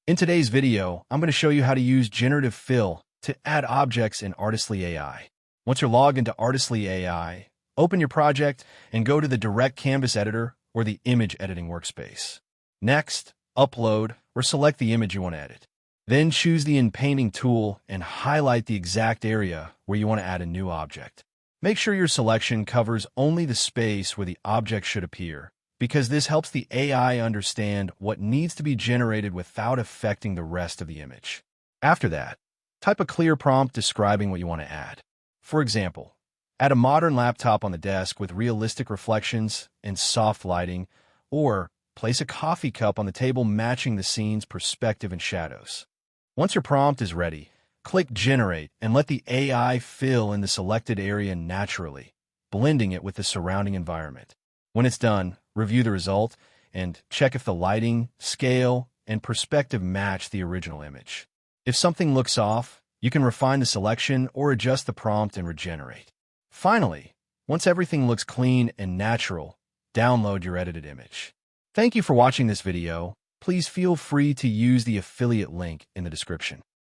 In today's video, I'm going to show you how to use Generative Fill to add objects in Artistly AI. Once you're logged into Artistly AI, open your project and go to the Direct Canvas Editor or the Image Editing Workspace. Next, upload or select the image you want to edit. Then choose the In-Painting tool and highlight the exact area where you want to add a new object. Make sure your selection covers only the space where the object should appear, because this helps the AI understand what needs to be generated without affecting the rest of the image. After that, type a clear prompt describing what you want to add. For example, add a modern laptop on the desk with realistic reflections and soft lighting, or place a coffee cup on the table matching the scene's perspective and shadows. Once your prompt is ready, click Generate and let the AI fill in the selected area naturally, blending it with the surrounding environment. When it's done, review the result and check if the lighting, scale, and perspective match the original image. If something looks off, you can refine the selection or adjust the prompt and regenerate. Finally, once everything looks clean and natural, download your edited image. Thank you for watching this video. Please feel free to use the affiliate link in the description.